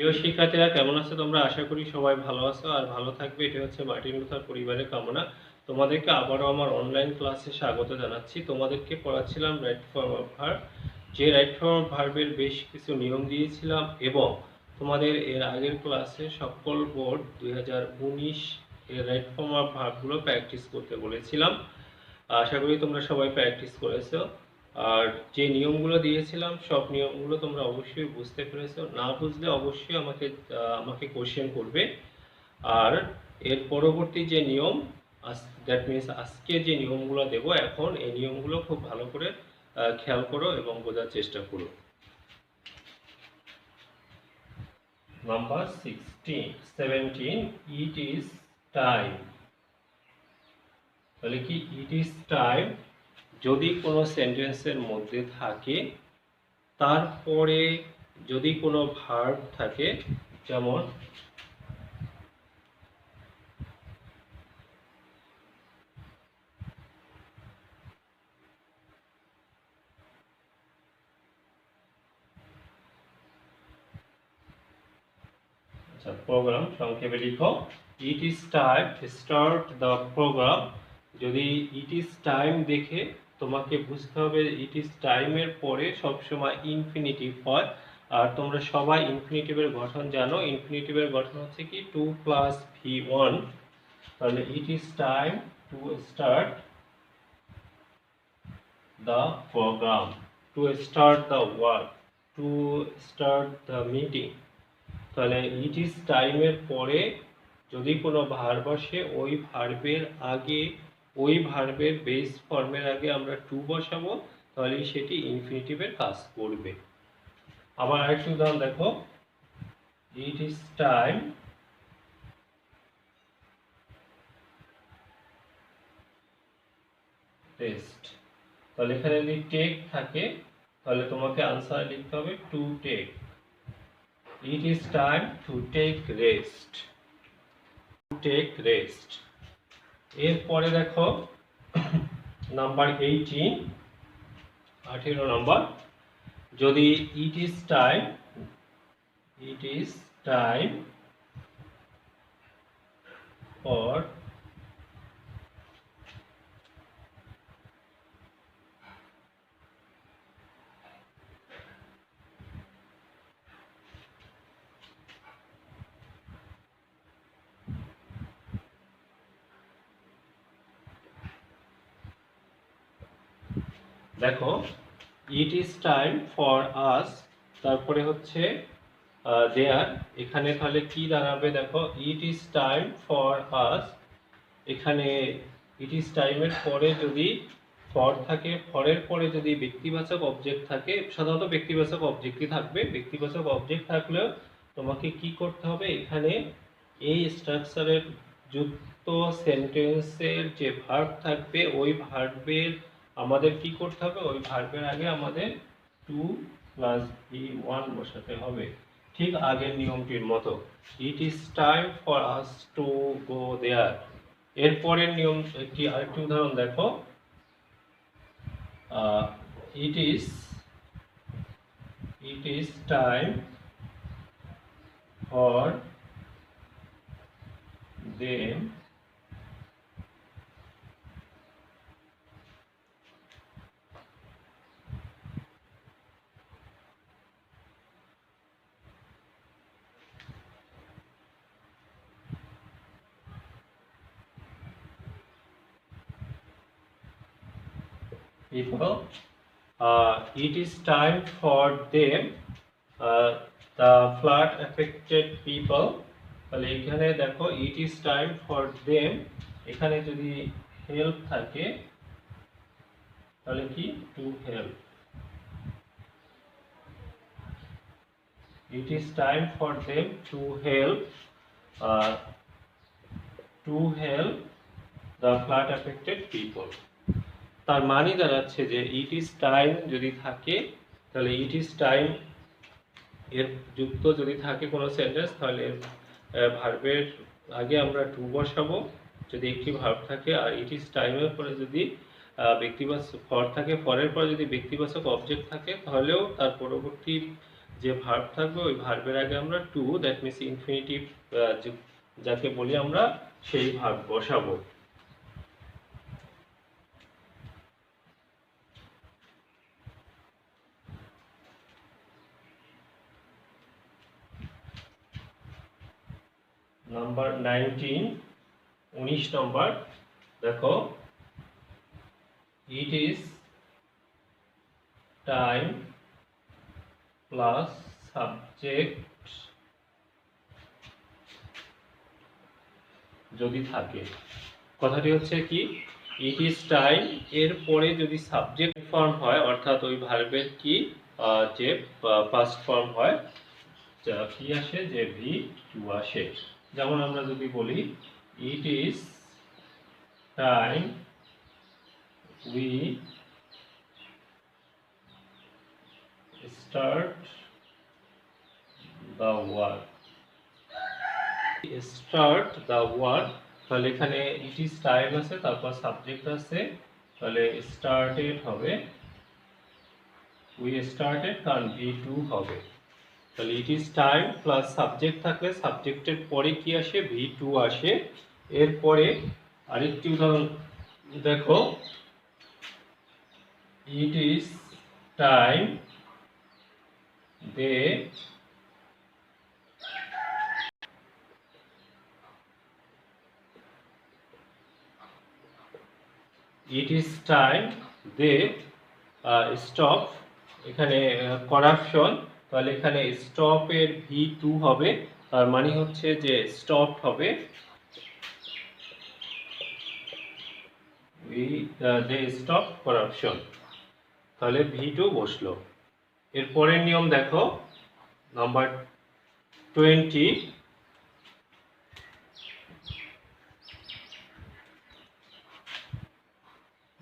প্রিয় শিক্ষার্থীরা কেমন আছো তোমরা? আশা করি সবাই ভালো আছো আর ভালো থাকবে, এটা হচ্ছে মার্টিন লুথার পরিবারের কামনা। তোমাদেরকে আবারও আমার অনলাইন ক্লাসে স্বাগত জানাচ্ছি। তোমাদেরকে পড়াচ্ছিলাম রাইট ফর্ম অফ ভার্ব। যে রাইট ফর্ম অফ ভার্বের বেশ কিছু নিয়ম দিয়েছিলাম এবং তোমাদের এর আগের ক্লাসে সকল বোর্ড 2019 এর রাইট ফর্ম অফ ভার্বগুলো প্র্যাকটিস করতে বলেছিলাম। আশা করি তোমরা সবাই প্র্যাকটিস করেছো। আর যে নিয়মগুলো দিয়েছিলাম সব নিয়মগুলো তোমরা অবশ্যই বুঝতে পেরেছো। না বুঝলে অবশ্যই আমাকে কোশ্চেন করবে। আর এর পরবর্তী যে নিয়ম, দ্যাট মিনস আজকে যে নিয়মগুলো দেব এখন, এই নিয়মগুলো খুব ভালো করে খেয়াল করো এবং বোঝার চেষ্টা করো। Number 17, it is time. তাহলে কি ইট ইজ টাইম যদি কোনো সেন্টেন্সের মধ্যে থাকে, তারপরে যদি কোনো ভার্ব থাকে, যেমন প্রোগ্রাম, সংক্ষেপে লিখো it is time start the program. যদি ইট ইজ টাইম দেখে তোমাকে বুঝতে হবে ইট ইজ টাইমের পরে সবসময় ইনফিনিটিভ হয়। আর তোমরা সবাই ইনফিনিটিভের গঠন জানো। ইনফিনিটিভের গঠন হচ্ছে কি 2 + V1। তাহলে it is time to start the program, to start the work, to start the meeting। তাহলে ইট ইজ টাইমের পরে যদি কোনো ভার্ব আসে, ওই ভার্বের আগে, ওই ভার্বের বেস ফর্মের আগে আমরা টু বসাবো, তাহলে সেটি ইনফিনিটিভের কাজ করবে। আবার আরেকটি উদাহরণ দেখো, ইট ইজ টাইম টেস্ট। তাহলে এখানে যদি টেক থাকে তাহলে তোমাকে আনসার লিখতে হবে to take. It is time to take rest, to take rest. এরপরে দেখো নাম্বার 18 নাম্বার, যদি ইট ইজ টাইম ফর দেখো ইট ইজ টাইম ফর আস, তারপরে হচ্ছে দেয়ার। এখানে তাহলে কি দাঁড়াবে দেখো, ইট ইজ টাইম ফর আস। এখানে ইট ইজ টাইমের পরে যদি ফর থাকে, ফরের পরে যদি ব্যক্তিবাচক অবজেক্ট থাকে, সাধারণত ব্যক্তিবাচক অবজেক্টই থাকবে। ব্যক্তিবাচক অবজেক্ট থাকলেও তোমাকে কি করতে হবে, এখানে এই স্ট্রাকচারের যুক্ত সেন্টেন্সের যে ভার্ব থাকবে, ওই ভার্বের আমাদের কি করতে হবে, ওই ভার্বের আগে আমাদের 2 + V1 বসাতে হবে, ঠিক আগের নিয়মটির মতো। It is time for us to go there. এরপরের নিয়ম আরেকটি উদাহরণ দেখো, it is time for them people, it is time for them, the flood affected people। তাহলে এখানে দেখো it is time for them, এখানে যদি help থাকে তাহলে কি to help। it is time for them to help, the flood affected people। তার মানে দাঁড়াচ্ছে যে ইট ইজ টাইম যদি থাকে, তাহলে ইট ইজ টাইম এর যুক্ত যদি থাকে কোনো সেন্টেন্স, তাহলে ভার্বের আগে আমরা টু বসাবো যদি একটি ভার্ব থাকে। আর ইট ইজ টাইমের পরে যদি ব্যক্তিবাচক ফর থাকে, ফরের পরে যদি ব্যক্তিবাচক অবজেক্ট থাকে, তাহলেও তার পরবর্তী যে ভার্ব থাকবে ওই ভার্বের আগে আমরা টু, দ্যাট মিনস ইনফিনিটিভ যাকে বলি আমরা, সেই ভার্ব বসাবো। নাম্বার 19, 19 নম্বর দেখো, it is time plus subject যদি থাকে। কথাটি হচ্ছে কি, ইট ইজ টাইম এর পরে যদি সাবজেক্ট ফর্ম হয়, অর্থাৎ ওই ভার্বের কি যে পাস্ট ফর্ম হয়, কি আসে, যে ভি টু আসে। যেমন আমরা যদি বলি ইট is time we start the work, start the work, তাহলে এখানে ইট ইজ টাইম আছে, তারপর সাবজেক্ট আছে, তাহলে স্টার্টেড হবে, উই স্টার্টেড, কারণ ভি টু হবে। তাহলে it is time plus subject থাকলে সাবজেক্টের পরে কি আসে, ভি টু আসে। এরপরে আরেকটি উদাহরণ দেখো, it is time they it is time they stop, এখানে করাপশন, তাহলে এখানে স্টপের ভি টু হবে, তার মানে হচ্ছে যে স্টপ হবে, দে স্টপ করাপশন, তাহলে ভি টু বসলো। এরপরের নিয়ম দেখো, number 20,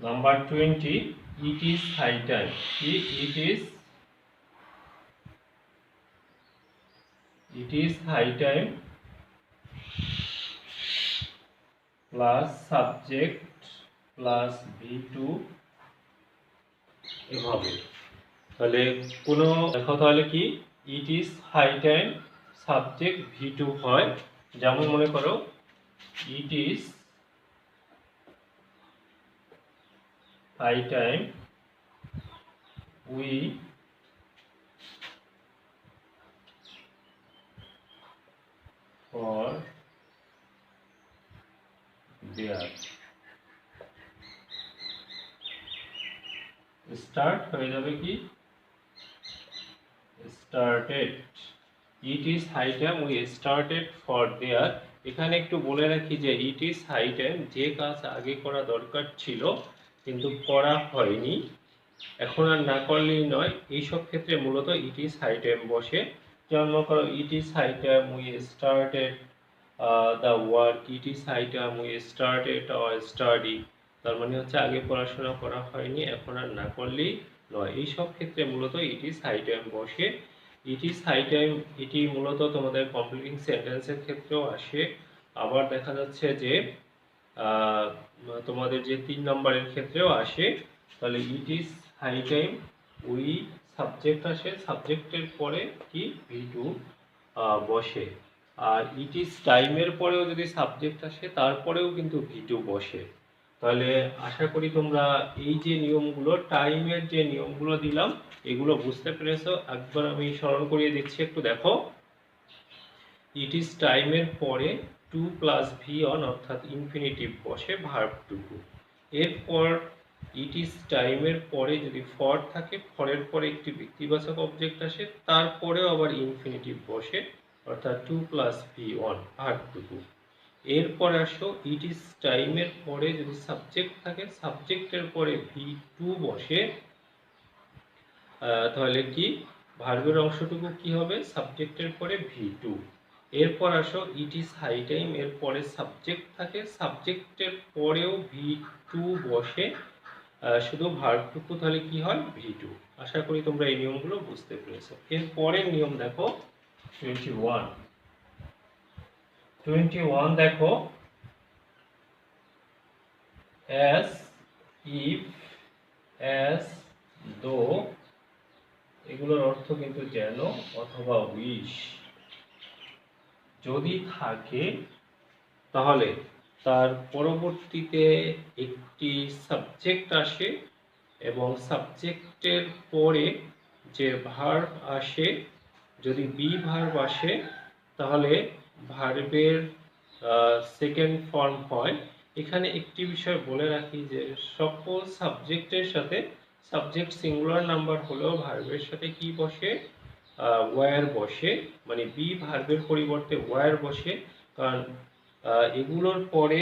number 20, it is high time, it is high time plus subject plus V two, এভাবে। তাহলে কোনো দেখো, তাহলে কি, it is high time subject V two হয়, যেমন মনে করো it is high time we for there, start হয়ে যাবে কি, started, it is high time we started for there. এখানে একটু বলে রাখি যে ইট ইজ হাই টাইম, যে কাজ আগে করা দরকার ছিল কিন্তু করা হয়নি, এখন আর না করলেই নয়, এইসব ক্ষেত্রে মূলত ইট ইজ হাই টাইম বসে। যেমন মনে করো it is high time we started the work, it is high time we started our study, তার মানে হচ্ছে আগে পড়াশোনা করা হয়নি, এখন আর না করলেই নয়, এইসব ক্ষেত্রে মূলত ইট ইজ হাই টাইম বসে। ইট ইজ হাই টাইম এটি মূলত তোমাদের কমপ্লিটিং সেন্টেন্সের ক্ষেত্রেও আসে, আবার দেখা যাচ্ছে যে তোমাদের যে 3 নম্বরের ক্ষেত্রেও আসে। তাহলে it is high time we subject আসে, সাবজেক্টের পরে কি ভি টু বসে, আর ইট ইজ টাইমের পরেও যদি সাবজেক্ট আসে তারপরেও কিন্তু ভি টু বসে। তাহলে আশা করি তোমরা এই যে নিয়মগুলো, টাইমের যে নিয়মগুলো দিলাম, এগুলো বুঝতে পেরেছো। একবার আমি স্মরণ করিয়ে দিচ্ছি, একটু দেখো। ইট ইজ টাইমের পরে টু প্লাস ভি অন, অর্থাৎ ইনফিনিটিভ বসে ভার্ব টুকু। এরপর ইট ইজ টাইমের পরে যদি ফর থাকে, ফরের পরে একটি ব্যক্তিবাচক অবজেক্ট আসে, তারপরেও আবার ইনফিনিটিভ বসে, অর্থাৎ to plus V one verb টুকু। এরপর আসো, ইট ইজ টাইমের পরে যদি সাবজেক্ট থাকে, সাবজেক্টের পরে ভি টু বসে, তাহলে কি ভার্বের অংশটুকু কি হবে, সাবজেক্টের পরে ভি টু। এরপর আসো, ইট ইজ হাই টাইম, এর পরে সাবজেক্ট থাকে, সাবজেক্টের পরেও ভি টু বসে, শুধু ভার্বটুকু তাহলে কি হয়, ভি টু। আশা করি তোমরা এই নিয়মগুলো বুঝতে পেরেছো। এর পরের নিয়ম দেখো 21, 21 দেখো, as if, as though, এগুলোর অর্থ কিন্তু যেন অথবা উইশ। যদি থাকে তাহলে তার পরবর্তীতে একটি সাবজেক্ট আসে এবং সাবজেক্টের পরে যে ভার্ব আসে, যদি বি ভার্ব আসে তাহলে ভার্বের সেকেন্ড ফর্ম হয়। এখানে একটি বিষয় বলে রাখি যে সকল সাবজেক্টের সাথে সাবজেক্ট সিঙ্গুলার নাম্বার হলেও ভার্বের সাথে কি বসে, ওয়্যার বসে, মানে বি ভার্বের পরিবর্তে ওয়্যার বসে। কারণ এগুলোর পরে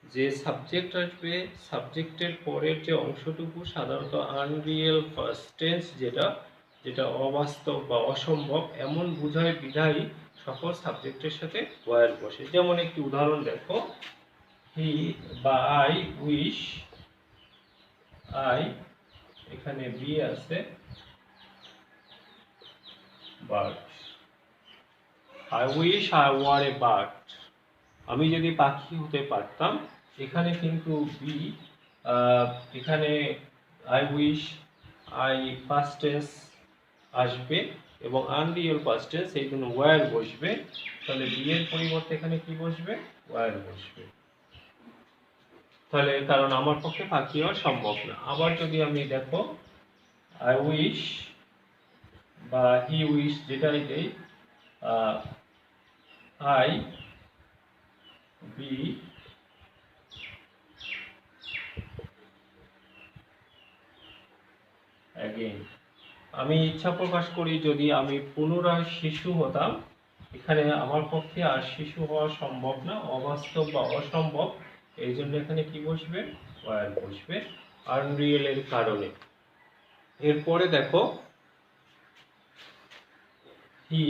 যে সাবজেক্ট আসবে, সাবজেক্টের পরের যে অংশটুকু সাধারণত আনরিয়েল ফার্স্ট টেন্স, যেটা অবাস্তব বা অসম্ভব এমন বোঝায় বিধায়ী সকল সাবজেক্টের সাথে ওয়্যার বসে। যেমন একটি উদাহরণ দেখো, হি বা আই উইশ, আই এখানে বি আছে, bird, I wish I were a bird, আমি যদি পাখি হতে পারতাম। এখানে কিন্তু বি, এখানে I wish, I past tense আসবে এবং আনরিয়েল পাস্ট টেন্স, এই জন্য ওয়্যার বসবে। তাহলে বি এর পরিবর্তে এখানে কি বসবে, ওয়্যার বসবে। তাহলে কারণ আমার পক্ষে পাখি হওয়া সম্ভব না। আবার যদি আমি দেখো আই উইশ বা হি উইশ যেটাই দেই, আই বি অ্যাগেইন, আমি ইচ্ছা প্রকাশ করি যদি আমি পুনরায় শিশু হতাম। এখানে আমার পক্ষে আর শিশু হওয়া সম্ভব না, অবাস্তব বা অসম্ভব, এই জন্য এখানে কি বসবে, ওয়্যার বসবে আনরিয়েল এর কারণে। এরপরে দেখো হি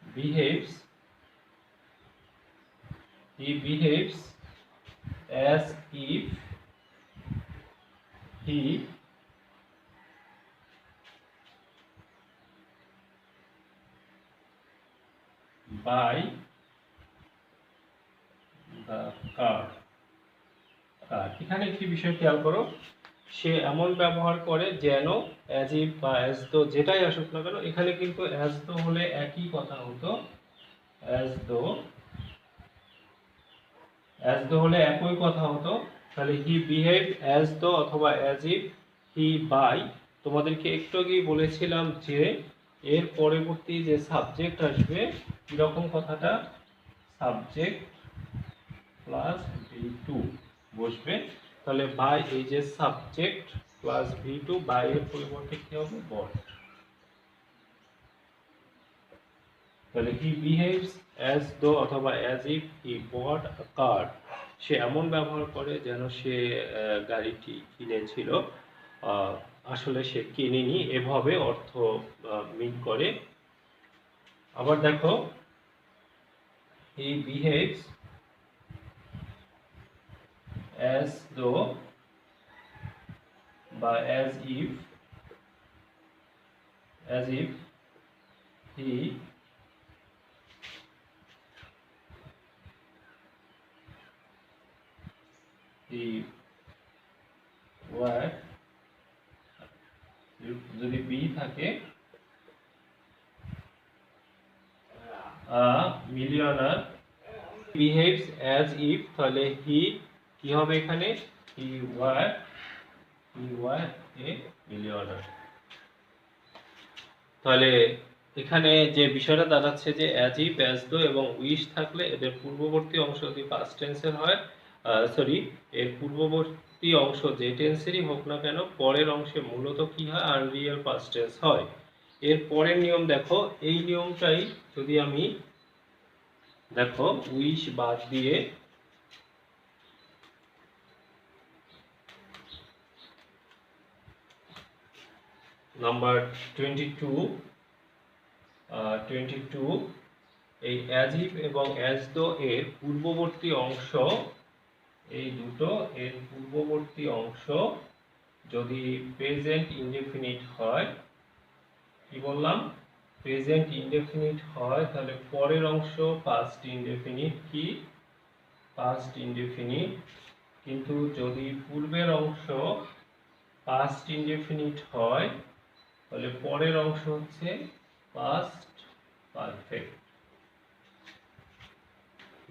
behaves, as if he buy the car. এখানে একটি বিষয় খেয়াল করো, সে এমন ব্যবহার করে যেন, অ্যাজ ইফ বা অ্যাজ দো যেটাই আসুক না কেন, এখানে কিন্তু অ্যাজ দো হলে একই কথা হতো, অ্যাজ দো হলে একই কথা হতো। তাহলে হি বিহেভ অ্যাজ দো অথবা অ্যাজ ইফ হি বাই। তোমাদেরকে একটু আগেই বলেছিলাম যে এর পরবর্তী যে সাবজেক্ট আসবে কিরকম কথাটা, সাবজেক্ট প্লাস V2 বসবে। তাহলে বাই, এই যে সাবজেক্ট প্লাস V2, বাই এর পরিবর্তে কি হবে, বট। তাহলে হি বিহেভস অ্যাজ দো অথবা অ্যাজ ইফ হি বট আ কার, সে এমন ব্যবহার করে যেন সে গাড়িটি কিনেছিল, আসলে সে কিনেনি, এভাবে অর্থ মিন করে। আবার দেখো হি বিহেভস অ্যাজ দো বা অ্যাজ ইফ হি ওয়ার, যদি বি থাকে, মিলিয়নার। বিহেভস অ্যাজ ইফ, তাহলে হি কি হবে এখানে, হি ওয়ার এ মিলিয়নার। তাহলে এখানে যে বিষয়টা দাঁড়াচ্ছে যে অ্যাজ ইফ, অ্যাজ দো এবং উইশ থাকলে এদের পূর্ববর্তী অংশ যদি পাস্ট টেন্সের হয়, এর পূর্ববর্তী অংশ যে টেন্সেরই হোক না কেন, পরের অংশে মূলত কি হয়, আনরিয়েল পাস্ট টেন্স হয়। এর পরের নিয়ম দেখো, এই নিয়মটাই যদি আমি দেখো উইশ বাদ দিয়ে নাম্বার 22, এই অ্যাজ ইফ এবং অ্যাজ দো এর পূর্ববর্তী অংশ, এই দুটো এর পূর্ববর্তী অংশ যদি প্রেজেন্ট ইনডেফিনিট হয়, কি বললাম, প্রেজেন্ট ইনডেফিনিট হয়, তাহলে পরের অংশ পাস্ট ইনডেফিনিট, কি পাস্ট ইনডেফিনিট। কিন্তু যদি পূর্বের অংশ পাস্ট ইনডেফিনিট হয় তাহলে পরের অংশ হচ্ছে পাস্ট পারফেক্ট।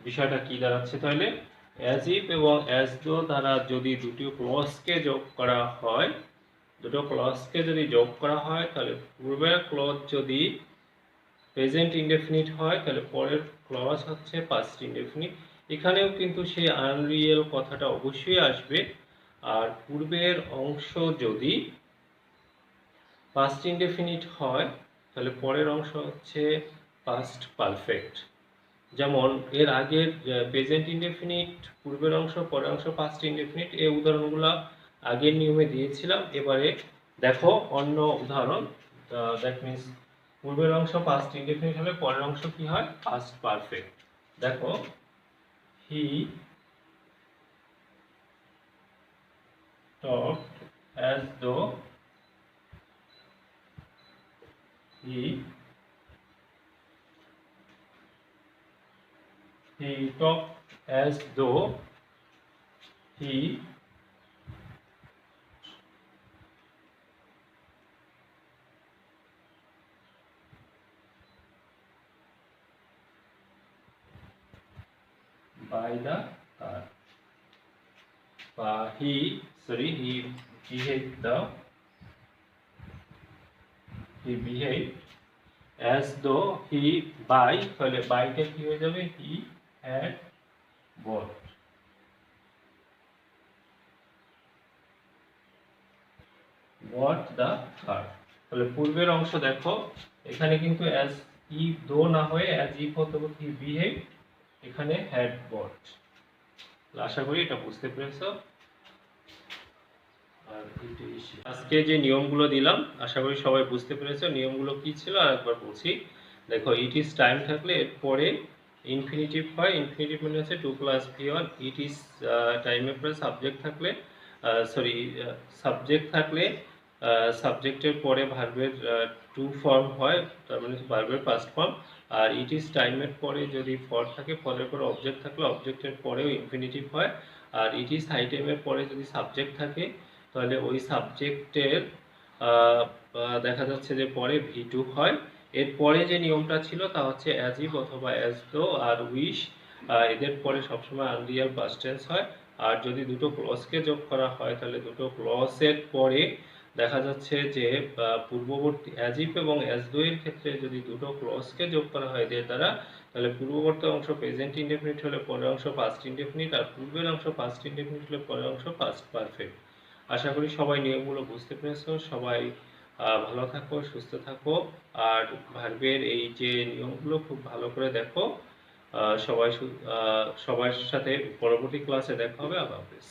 বিষয়টা কি দাঁড়াচ্ছে তাহলে, অ্যাজ ইফ এবং অ্যাজ দো দ্বারা যদি দুটো ক্লজকে যোগ করা হয়, তাহলে পূর্বের ক্লজ যদি প্রেজেন্ট ইনডেফিনিট হয় তাহলে পরের ক্লজ হচ্ছে পাস্ট ইনডেফিনিট। এখানেও কিন্তু সেই আনরিয়েল কথাটা অবশ্যই আসবে। আর পূর্বের অংশ যদি পাস্ট ইনডেফিনিট হয় তাহলে পরের অংশ হচ্ছে পাস্ট পারফেক্ট। যেমন এর আগের প্রেজেন্ট ইনডেফিনিট পূর্বের অংশ, পরের অংশ পাস্ট ইনডেফিনিট, এই উদাহরণগুলো আগের নিয়মে দিয়েছিলাম। এবারে দেখো অন্য উদাহরণ, দ্যাট মিনস পূর্বের অংশ পাস্ট ইনডেফিনিট হলে পরের অংশ কি হয়, পাস্ট পারফেক্ট। দেখো হি talked as though he talked as though he by the car. He behaved as though he by, তাহলে বাইটা কি হয়ে যাবে, he had bought the car। তাহলে পূর্বের অংশ দেখো এখানে কিন্তু as if though না হয়ে as if হতো he behaved, এখানে had bought। আশা করি এটা বুঝতে পেরেছো। আর আজকে যে নিয়মগুলো দিলাম আশা করি সবাই বুঝতে পেরেছো। নিয়মগুলো কি ছিল আর একবার বলছি। দেখো ইট ইজ টাইম থাকলে এর পরে ইনফিনিটিভ হয়, ইনফিনিটিভ মানে হচ্ছে 2 + v1। ইট ইজ টাইমের পরে সাবজেক্ট থাকলে সাবজেক্টের পরে ভার্বের টু ফর্ম হয়, তার মানে ভার্বের পাস্ট ফর্ম। আর ইট ইজ টাইমের পরে যদি ফর থাকে, ফরের পরে অবজেক্ট থাকলে অবজেক্টের পরেও ইনফিনিটিভ হয়। আর ইট ইজ হাই টাইমের পরে যদি সাবজেক্ট থাকে তাহলে ওই সাবজেক্টের দেখা যাচ্ছে যে পরে V2 হয়। এরপরে যে নিয়মটা ছিল তা হচ্ছে অ্যাজ ইফ অথবা অ্যাজ দো আর উইশ, এদের পরে সবসময় আনরিয়াল পাস্ট টেন্স হয়। আর যদি দুটো ক্লজকে যোগ করা হয় তাহলে দুটো ক্লজের পরে দেখা যাচ্ছে যে পূর্ববর্তী অ্যাজ ইফ এবং অ্যাজ দো এর ক্ষেত্রে যদি দুটো ক্লজকে যোগ করা হয় এদের দ্বারা, তাহলে পূর্ববর্তী অংশ প্রেজেন্ট ইনডেফিনিট হলে পরের অংশ পাস্ট ইনডেফিনিট, আর পূর্বের অংশ পাস্ট ইনডেফিনিট হলে পরের অংশ পাস্ট পারফেক্ট। আশা করি সবাই নিয়মগুলো বুঝতে পেরেছো। সবাই ভালো থাকো, সুস্থ থাকো। আর ভার্বের এই যে নিয়মগুলো খুব ভালো করে দেখো। সবার সাথে পরবর্তী ক্লাসে দেখা হবে। আল্লাহ হাফেজ।